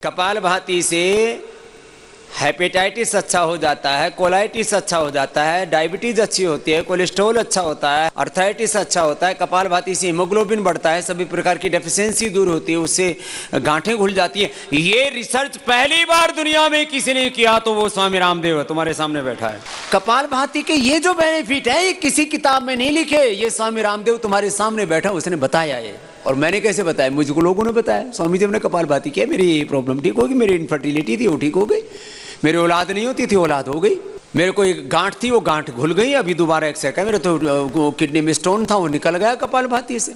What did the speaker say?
कपालभाति से हेपेटाइटिस अच्छा हो जाता है, कोलाइटिस अच्छा हो जाता है, डायबिटीज अच्छी होती है, कोलेस्ट्रॉल अच्छा होता है, अर्थराइटिस अच्छा होता है। कपालभाति से हीमोग्लोबिन बढ़ता है, सभी प्रकार की डेफिशिएंसी दूर होती है, उससे गांठें घुल जाती है। ये रिसर्च पहली बार दुनिया में किसी ने किया तो वो स्वामी रामदेव है, तुम्हारे सामने बैठा है। कपालभाति के ये जो बेनिफिट है ये किसी किताब में नहीं लिखे, ये स्वामी रामदेव तुम्हारे सामने बैठा, उसने बताया ये। और मैंने कैसे बताया? मुझको लोगों ने बताया। स्वामी देव ने कपालभाति किया, मेरी ये प्रॉब्लम ठीक होगी, मेरी इनफर्टिलिटी थी वो ठीक हो गई, मेरी औलाद नहीं होती थी औलाद हो गई, मेरे को एक गांठ थी वो गांठ घुल गई, अभी दोबारा एक्सरे का, मेरे तो किडनी में स्टोन था वो निकल गया कपालभाति से।